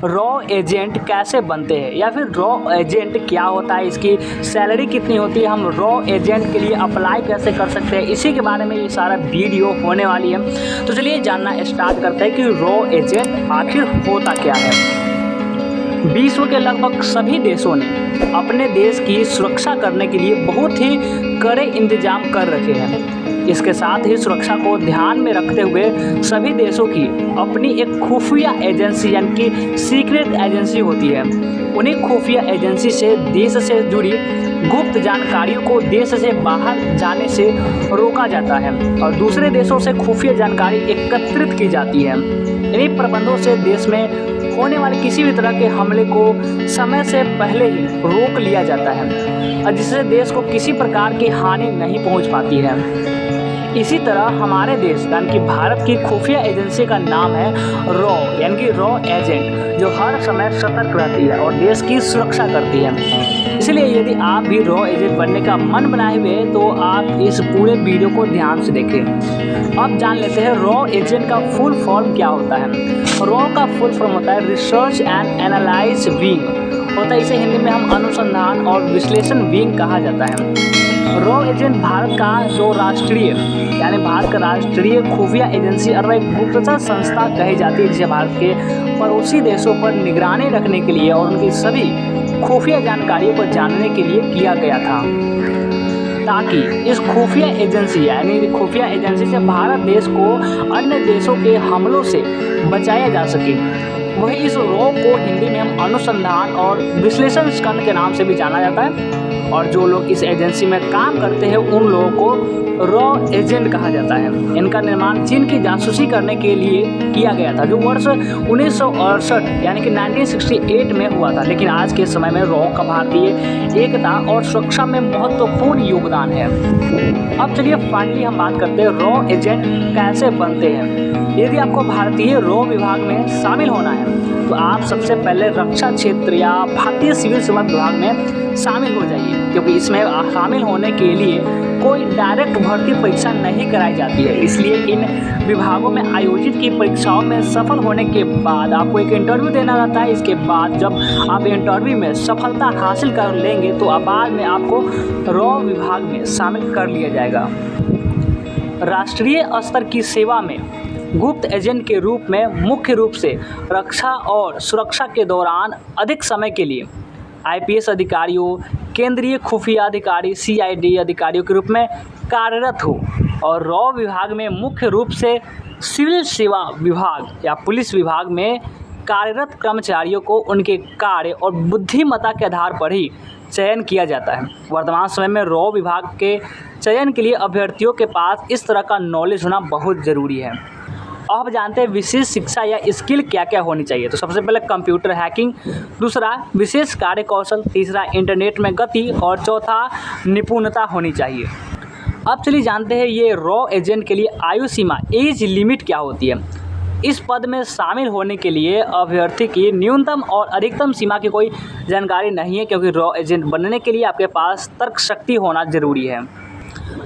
Raw agent कैसे बनते हैं या फिर रॉ एजेंट क्या होता है, इसकी सैलरी कितनी होती है, हम रॉ एजेंट के लिए अप्लाई कैसे कर सकते हैं, इसी के बारे में ये सारा वीडियो होने वाली है। तो चलिए जानना स्टार्ट करते हैं कि रॉ एजेंट आखिर होता क्या है। विश्व के लगभग सभी देशों ने अपने देश की सुरक्षा करने के लिए बहुत ही कड़े इंतजाम कर रखे हैं। इसके साथ ही सुरक्षा को ध्यान में रखते हुए सभी देशों की अपनी एक खुफिया एजेंसी यानी कि सीक्रेट एजेंसी होती है। उन्हीं खुफिया एजेंसी से देश से जुड़ी गुप्त जानकारियों को देश से बाहर जाने से रोका जाता है और दूसरे देशों से खुफिया जानकारी एकत्रित की जाती है। इन्हीं प्रबंधों से देश में होने वाले किसी भी तरह के हमले को समय से पहले ही रोक लिया जाता है और जिससे देश को किसी प्रकार की हानि नहीं पहुंच पाती है। इसी तरह हमारे देश यानी कि भारत की खुफिया एजेंसी का नाम है रॉ यानी कि रॉ एजेंट, जो हर समय सतर्क रहती है और देश की सुरक्षा करती है। इसलिए यदि आप भी रॉ एजेंट बनने का मन बनाए हुए हैं तो आप इस पूरे वीडियो को ध्यान से देखें। अब जान लेते हैं रॉ एजेंट का फुल फॉर्म क्या होता है। रॉ का फुल फॉर्म होता है रिसर्च एंड एनालाइज विंग होता है। इसे हिंदी में हम अनुसंधान और विश्लेषण विंग कहा जाता है। रॉ एजेंट भारत का जो राष्ट्रीय यानी भारत का राष्ट्रीय खुफिया एजेंसी अथवा एक गुप्तचर संस्था कही जाती है, जिसे भारत के पड़ोसी देशों पर निगरानी रखने के लिए और उनकी सभी खुफिया जानकारियों को जानने के लिए किया गया था, ताकि इस खुफिया एजेंसी यानी खुफिया एजेंसी से भारत देश को अन्य देशों के हमलों से बचाया जा सके। वही इस रॉ को हिंदी में हम अनुसंधान और विश्लेषण स्कंद के नाम से भी जाना जाता है और जो लोग इस एजेंसी में काम करते हैं उन लोगों को रॉ एजेंट कहा जाता है। इनका निर्माण चीन की जासूसी करने के लिए किया गया था, जो वर्ष 1968 यानी कि 1968 में हुआ था। लेकिन आज के समय में रॉ का भारतीय एकता और सुरक्षा में महत्वपूर्ण योगदान है। अब चलिए फाइनली हम बात करते हैं रॉ एजेंट कैसे बनते हैं। यदि आपको भारतीय रॉ विभाग में शामिल होना है तो आप सबसे पहले रक्षा क्षेत्र या भारतीय सिविल सेवा विभाग में शामिल हो जाइए, क्योंकि इसमें शामिल होने के लिए कोई डायरेक्ट भर्ती परीक्षा नहीं कराई जाती है। इसलिए इन विभागों में आयोजित की परीक्षाओं में सफल होने के बाद आपको एक इंटरव्यू देना रहता है। इसके बाद जब आप इंटरव्यू में सफलता हासिल कर लेंगे तो बाद में आपको रॉ विभाग में शामिल कर लिया जाएगा। राष्ट्रीय स्तर की सेवा में गुप्त एजेंट के रूप में मुख्य रूप से रक्षा और सुरक्षा के दौरान अधिक समय के लिए आईपीएस अधिकारियों, केंद्रीय खुफिया अधिकारी, सीआईडी अधिकारियों के रूप में कार्यरत हो और रॉ विभाग में मुख्य रूप से सिविल सेवा विभाग या पुलिस विभाग में कार्यरत कर्मचारियों को उनके कार्य और बुद्धिमत्ता के आधार पर ही चयन किया जाता है। वर्तमान समय में रॉ विभाग के चयन के लिए अभ्यर्थियों के पास इस तरह का नॉलेज होना बहुत ज़रूरी है। अब जानते हैं विशेष शिक्षा या स्किल क्या क्या होनी चाहिए। तो सबसे पहले कंप्यूटर हैकिंग, दूसरा विशेष कार्य कौशल, तीसरा इंटरनेट में गति और चौथा निपुणता होनी चाहिए। अब चलिए जानते हैं ये रॉ एजेंट के लिए आयु सीमा एज लिमिट क्या होती है। इस पद में शामिल होने के लिए अभ्यर्थी की न्यूनतम और अधिकतम सीमा की कोई जानकारी नहीं है, क्योंकि रॉ एजेंट बनने के लिए आपके पास तर्क शक्ति होना ज़रूरी है।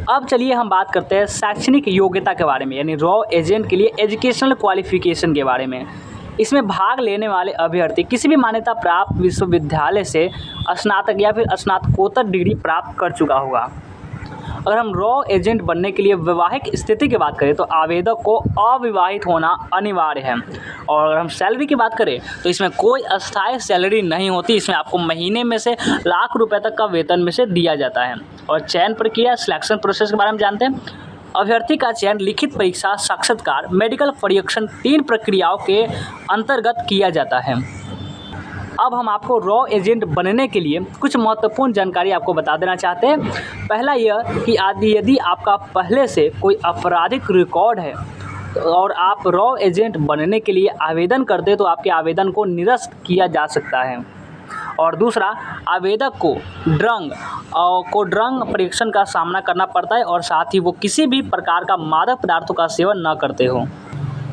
अब चलिए हम बात करते हैं शैक्षणिक योग्यता के बारे में, यानी रॉ एजेंट के लिए एजुकेशनल क्वालिफिकेशन के बारे में। इसमें भाग लेने वाले अभ्यर्थी किसी भी मान्यता प्राप्त विश्वविद्यालय से स्नातक या फिर स्नातकोत्तर डिग्री प्राप्त कर चुका होगा। अगर हम रॉ एजेंट बनने के लिए वैवाहिक स्थिति की बात करें तो आवेदक को अविवाहित होना अनिवार्य है। और अगर हम सैलरी की बात करें तो इसमें कोई अस्थायी सैलरी नहीं होती। इसमें आपको महीने में से लाख रुपए तक का वेतन में से दिया जाता है। और चयन प्रक्रिया सिलेक्शन प्रोसेस के बारे में जानते हैं। अभ्यर्थी का चयन लिखित परीक्षा, साक्षात्कार, मेडिकल परीक्षण 3 प्रक्रियाओं के अंतर्गत किया जाता है। अब हम आपको रॉ एजेंट बनने के लिए कुछ महत्वपूर्ण जानकारी आपको बता देना चाहते हैं। पहला यह कि यदि आपका पहले से कोई आपराधिक रिकॉर्ड है और आप रॉ एजेंट बनने के लिए आवेदन करते हैं तो आपके आवेदन को निरस्त किया जा सकता है। और दूसरा, आवेदक को ड्रग परीक्षण का सामना करना पड़ता है और साथ ही वो किसी भी प्रकार का मादक पदार्थों का सेवन न करते हो।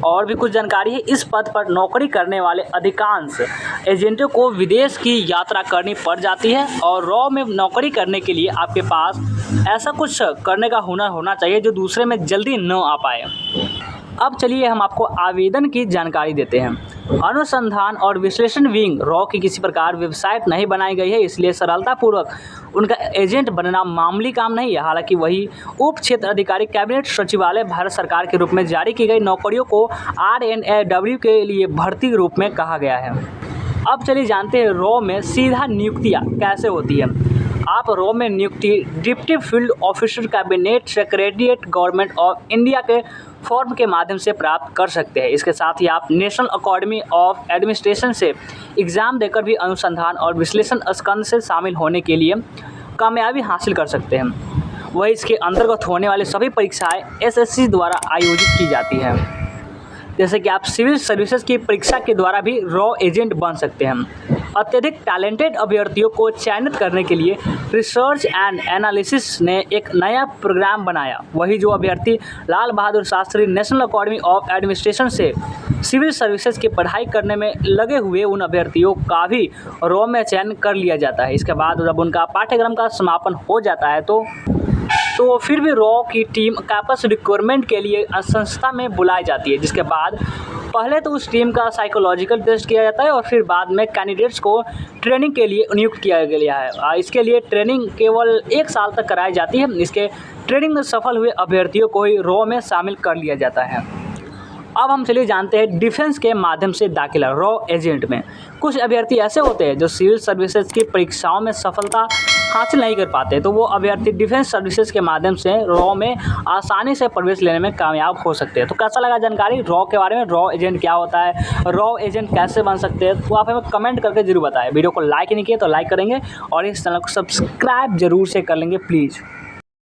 और भी कुछ जानकारी है। इस पद पर नौकरी करने वाले अधिकांश एजेंटों को विदेश की यात्रा करनी पड़ जाती है और रॉ में नौकरी करने के लिए आपके पास ऐसा कुछ करने का हुनर होना चाहिए जो दूसरे में जल्दी न आ पाए। अब चलिए हम आपको आवेदन की जानकारी देते हैं। अनुसंधान और विश्लेषण विंग रॉ की किसी प्रकार वेबसाइट नहीं बनाई गई है, इसलिए सरलतापूर्वक उनका एजेंट बनना मामूली काम नहीं है। हालांकि वही उप क्षेत्र अधिकारी कैबिनेट सचिवालय भारत सरकार के रूप में जारी की गई नौकरियों को RNAW के लिए भर्ती रूप में कहा गया है। अब चलिए जानते हैं रॉ में सीधा नियुक्तियाँ कैसे होती है। आप रॉ में नियुक्ति deputy field officer cabinet secretariat government of India के फॉर्म के माध्यम से प्राप्त कर सकते हैं। इसके साथ ही आप नेशनल अकेडमी ऑफ एडमिनिस्ट्रेशन से एग्ज़ाम देकर भी अनुसंधान और विश्लेषण स्कंद से शामिल होने के लिए कामयाबी हासिल कर सकते हैं। वही इसके अंतर्गत होने वाले सभी परीक्षाएं SSC द्वारा आयोजित की जाती हैं। जैसे कि आप सिविल सर्विसेज की परीक्षा के द्वारा भी रॉ एजेंट बन सकते हैं। अत्यधिक टैलेंटेड अभ्यर्थियों को चयनित करने के लिए रिसर्च एंड एनालिसिस ने एक नया प्रोग्राम बनाया। वही जो अभ्यर्थी Lal Bahadur Shastri national academy of administration से सिविल सर्विसेज की पढ़ाई करने में लगे हुए उन अभ्यर्थियों का भी रॉ में चयन कर लिया जाता है। इसके बाद जब उनका पाठ्यक्रम का समापन हो जाता है तो फिर भी रॉ की टीम कैंपस रिक्वायरमेंट के लिए संस्था में बुलाई जाती है, जिसके बाद पहले तो उस टीम का साइकोलॉजिकल टेस्ट किया जाता है और फिर बाद में कैंडिडेट्स को ट्रेनिंग के लिए नियुक्त किया गया है। इसके लिए ट्रेनिंग केवल 1 साल तक कराई जाती है। इसके ट्रेनिंग में सफल हुए अभ्यर्थियों को ही रॉ में शामिल कर लिया जाता है। अब हम चलिए जानते हैं डिफेंस के माध्यम से दाखिला रॉ एजेंट में। कुछ अभ्यर्थी ऐसे होते हैं जो सिविल सर्विसेज की परीक्षाओं में सफलता हासिल नहीं कर पाते, तो वो अभ्यर्थी डिफेंस सर्विसेज के माध्यम से रॉ में आसानी से प्रवेश लेने में कामयाब हो सकते हैं। तो कैसा लगा जानकारी रॉ के बारे में, रॉ एजेंट क्या होता है, रॉ एजेंट कैसे बन सकते हैं, तो आप हमें कमेंट करके जरूर बताएं। वीडियो को लाइक नहीं किए तो लाइक करेंगे और इस चैनल को सब्सक्राइब जरूर से कर लेंगे प्लीज़।